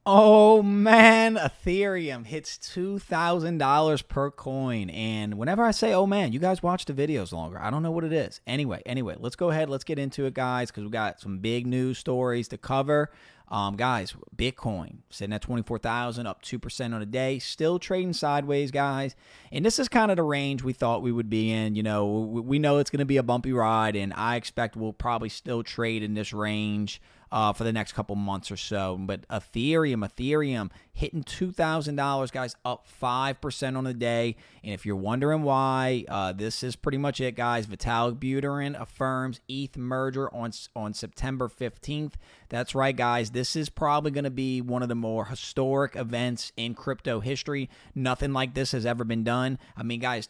Oh man, Ethereum hits $2,000 per coin. And whenever I say, oh man, you guys watch the videos longer. I don't know what it is. Anyway, let's go ahead. Let's get into it, guys, because we got some big news stories to cover. Guys, Bitcoin sitting at 24,000, up 2% on a day, still trading sideways, guys. And this is kind of the range we thought we would be in. You know, we know it's going to be a bumpy ride, and I expect we'll probably still trade in this range for the next couple months or so. But Ethereum hitting $2,000, guys, up 5% on the day. And if you're wondering why, this is pretty much it, guys. Vitalik Buterin affirms ETH merger on September 15th. That's right, guys. This is probably going to be one of the more historic events in crypto history. Nothing like this has ever been done. I mean, guys,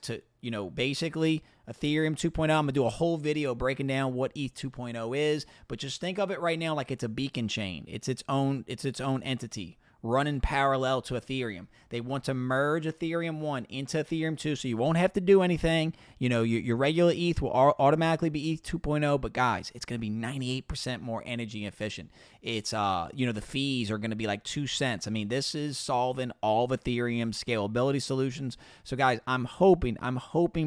basically Ethereum 2.0, I'm going to do a whole video breaking down what ETH 2.0 is, but just think of it right now like it's a beacon chain. It's its own entity running parallel to Ethereum. They want to merge Ethereum 1 into Ethereum 2, so you won't have to do anything. You know, your regular ETH will automatically be ETH 2.0, but guys, it's going to be 98% more energy efficient. It's, the fees are going to be like 2 cents. I mean, this is solving all of Ethereum's scalability solutions. So guys, I'm hoping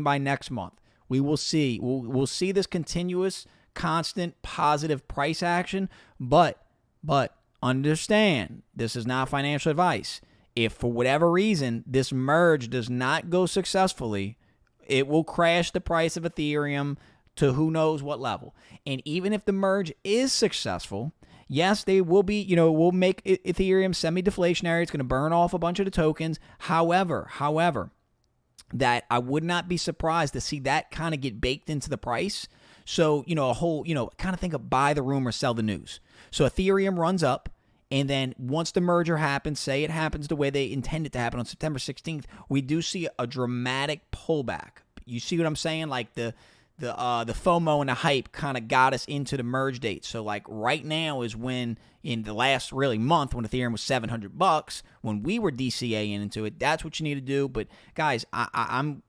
by next month, we'll see this continuous, constant, positive price action, but understand, this is not financial advice. If for whatever reason this merge does not go successfully, it will crash the price of Ethereum to who knows what level. And even if the merge is successful, yes, they will be, we'll make Ethereum semi-deflationary. It's going to burn off a bunch of the tokens. However, that I would not be surprised to see that kind of get baked into the price. So, kind of think of buy the rumor, sell the news. So Ethereum runs up, and then once the merger happens, say it happens the way they intend it to happen on September 16th, we do see a dramatic pullback. You see what I'm saying? Like the FOMO and the hype kind of got us into the merge date. So like right now is when, in the last really month, when Ethereum was $700, when we were DCAing into it, that's what you need to do. But guys, I'm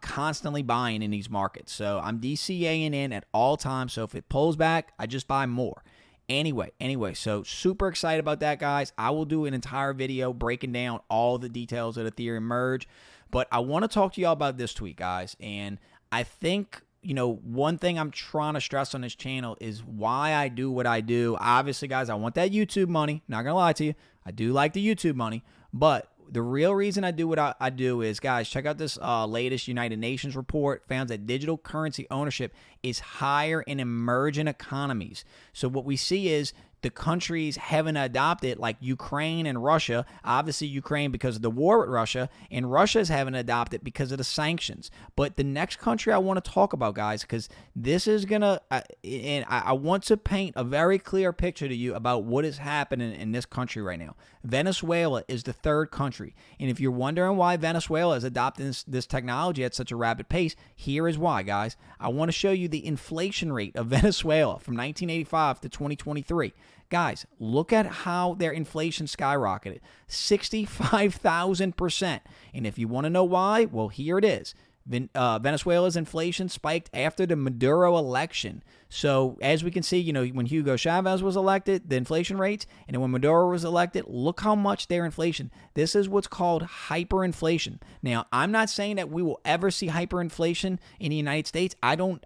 constantly buying in these markets. So I'm DCAing in at all times. So if it pulls back, I just buy more. Anyway, so super excited about that, guys. I will do an entire video breaking down all the details of the Ethereum merge. But I want to talk to y'all about this tweet, guys. And I think, one thing I'm trying to stress on this channel is why I do what I do. Obviously, guys, I want that YouTube money. Not going to lie to you. I do like the YouTube money. But the real reason I do what I do is, guys, check out this latest United Nations report. Found that digital currency ownership is higher in emerging economies. So what we see is the countries haven't adopted, like Ukraine and Russia. Obviously, Ukraine because of the war with Russia, and Russia's haven't adopted because of the sanctions. But the next country I want to talk about, guys, because this is going to, and I want to paint a very clear picture to you about what is happening in this country right now. Venezuela is the third country. And if you're wondering why Venezuela is adopting this technology at such a rapid pace, here is why, guys. I want to show you the inflation rate of Venezuela from 1985 to 2023. Guys, look at how their inflation skyrocketed, 65,000%. And if you want to know why, well, here it is. Venezuela's inflation spiked after the Maduro election. So as we can see, when Hugo Chavez was elected, the inflation rates, and then when Maduro was elected, look how much their inflation. This is what's called hyperinflation. Now, I'm not saying that we will ever see hyperinflation in the United States. I don't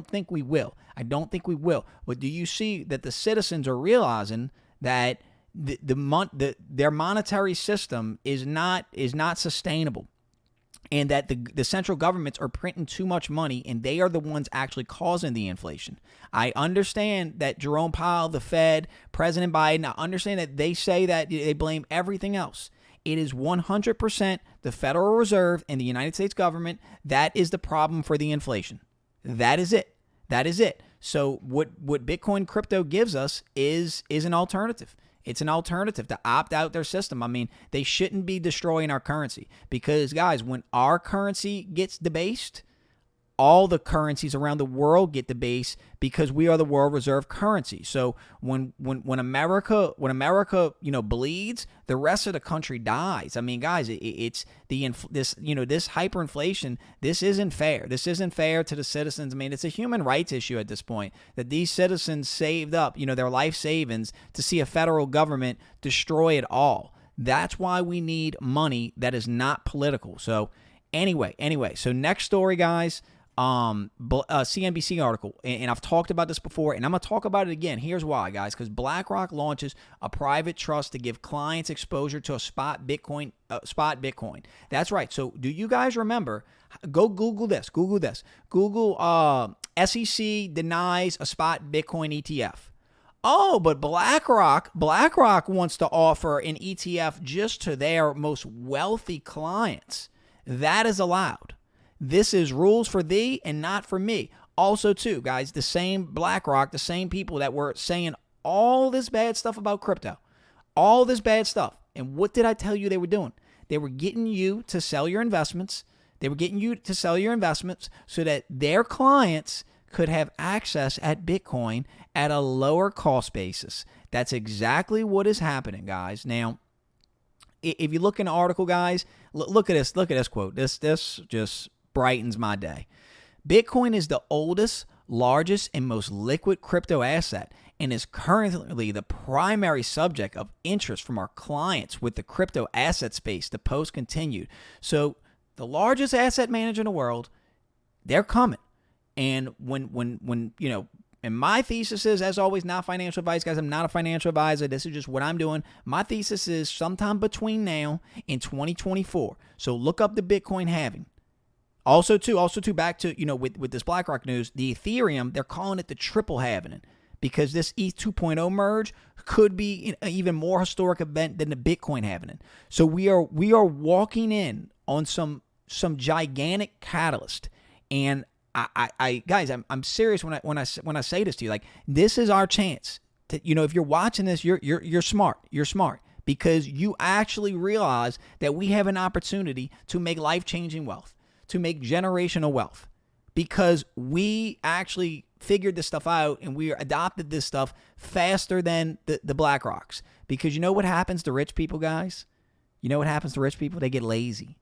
think we will. But do you see that the citizens are realizing that their monetary system is not sustainable? And that the central governments are printing too much money, and they are the ones actually causing the inflation. I understand that Jerome Powell, the Fed, President Biden, I understand that they say that they blame everything else. It is 100% the Federal Reserve and the United States government that is the problem for the inflation. That is it. So what Bitcoin crypto gives us is an alternative. It's an alternative to opt out their system. I mean, they shouldn't be destroying our currency because, guys, when our currency gets debased, all the currencies around the world get debased because we are the world reserve currency. So when America bleeds, the rest of the country dies. I mean, guys, it's this hyperinflation. This isn't fair. This isn't fair to the citizens. I mean, it's a human rights issue at this point that these citizens saved up, their life savings to see a federal government destroy it all. That's why we need money that is not political. So anyway, so next story, guys. CNBC article, and I've talked about this before, and I'm going to talk about it again. Here's why, guys, because BlackRock launches a private trust to give clients exposure to a spot Bitcoin. That's right. So do you guys remember? Go Google this. Google SEC denies a spot Bitcoin ETF. Oh, but BlackRock wants to offer an ETF just to their most wealthy clients. That is allowed. This is rules for thee and not for me. Also, too, guys, the same BlackRock, the same people that were saying all this bad stuff about crypto, all this bad stuff. And what did I tell you they were doing? They were getting you to sell your investments. They were getting you to sell your investments so that their clients could have access at Bitcoin at a lower cost basis. That's exactly what is happening, guys. Now, if you look in the article, guys, look at this quote. This just brightens my day. Bitcoin is the oldest, largest, and most liquid crypto asset and is currently the primary subject of interest from our clients with the crypto asset space, the post continued. So the largest asset manager in the world, they're coming. And when and my thesis is, as always, not financial advice, guys. I'm not a financial advisor. This is just what I'm doing. My thesis is sometime between now and 2024. So look up the Bitcoin halving. Also, back to, with this BlackRock news, the Ethereum, they're calling it the triple halving because this ETH 2.0 merge could be an even more historic event than the Bitcoin halving. So we are walking in on some gigantic catalyst. And guys, I'm serious when I say this to you. Like, this is our chance to, if you're watching this, you're smart. You're smart because you actually realize that we have an opportunity to make life-changing wealth, to make generational wealth, because we actually figured this stuff out and we adopted this stuff faster than the BlackRocks. Because you know what happens to rich people, guys? You know what happens to rich people? They get lazy.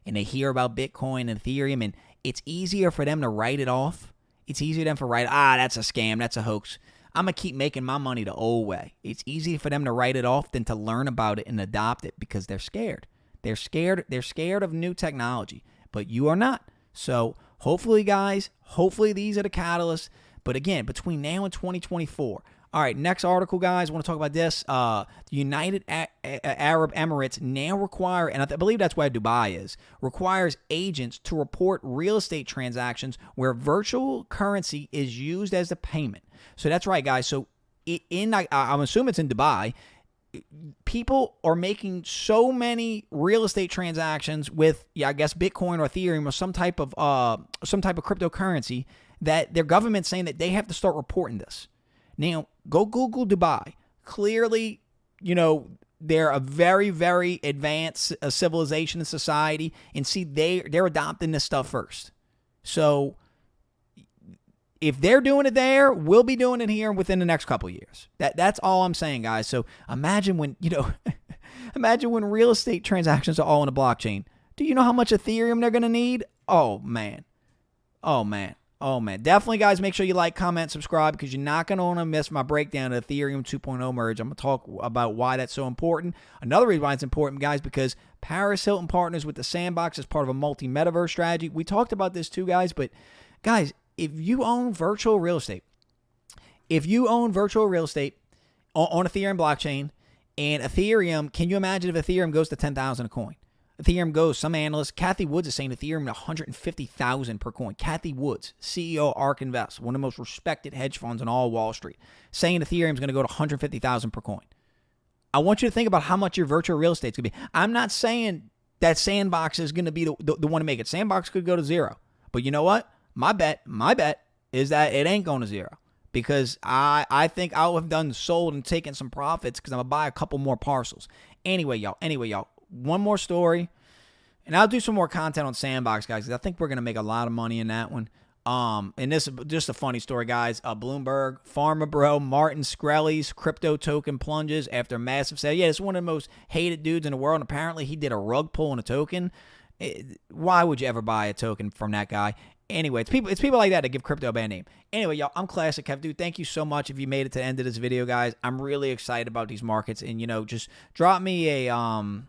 And they hear about Bitcoin and Ethereum, and it's easier for them to write it off. It's easier for them to write, that's a scam, that's a hoax. I'm going to keep making my money the old way. It's easier for them to write it off than to learn about it and adopt it because they're scared. They're scared of new technology, but you are not. So hopefully, guys, these are the catalysts. But again, between now and 2024. All right, next article, guys. I want to talk about this. The United Arab Emirates now require, and I believe that's why Dubai is, requires agents to report real estate transactions where virtual currency is used as the payment. So that's right, guys. So I'm assuming it's in Dubai. People are making so many real estate transactions with, I guess, Bitcoin or Ethereum or some type of cryptocurrency that their government's saying that they have to start reporting this. Now, go Google Dubai. Clearly, they're a very, very advanced civilization and society, and see, they're adopting this stuff first. So if they're doing it there, we'll be doing it here within the next couple of years. That's all I'm saying, guys. So imagine when, imagine when real estate transactions are all on the blockchain. Do you know how much Ethereum they're going to need? Oh, man. Definitely, guys, make sure you like, comment, subscribe, because you're not going to want to miss my breakdown of Ethereum 2.0 merge. I'm going to talk about why that's so important. Another reason why it's important, guys, because Paris Hilton partners with the Sandbox as part of a multi-metaverse strategy. We talked about this too, guys, but guys, if you own virtual real estate on Ethereum blockchain and Ethereum, can you imagine if Ethereum goes to 10,000 a coin? Ethereum goes, some analysts, Kathy Woods is saying Ethereum at 150,000 per coin. Kathy Woods, CEO of ARK Invest, one of the most respected hedge funds on all Wall Street, saying Ethereum is going to go to 150,000 per coin. I want you to think about how much your virtual real estate is going to be. I'm not saying that Sandbox is going to be the one to make it. Sandbox could go to zero. But you know what? My bet is that it ain't going to zero, because I think I'll have done sold and taken some profits because I'm going to buy a couple more parcels. Anyway, y'all. One more story, And I'll do some more content on Sandbox, guys, because I think we're going to make a lot of money in that one. And this is just a funny story, guys. Bloomberg, Pharma Bro, Martin Shkreli's crypto token plunges after a massive sale. Yeah, it's one of the most hated dudes in the world. And apparently he did a rug pull on a token. Why would you ever buy a token from that guy? Anyway, it's people like that that give crypto a bad name. Anyway, y'all, I'm Classic Kev. Dude, thank you so much if you made it to the end of this video, guys. I'm really excited about these markets. And, just drop me a 100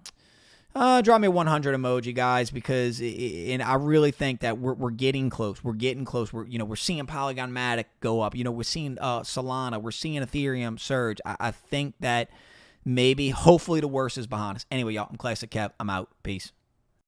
emoji, guys, because and I really think that we're getting close. We're getting close. We're seeing Polygon Matic go up. We're seeing Solana. We're seeing Ethereum surge. I think that maybe, hopefully, the worst is behind us. Anyway, y'all, I'm Classic Kev. I'm out. Peace.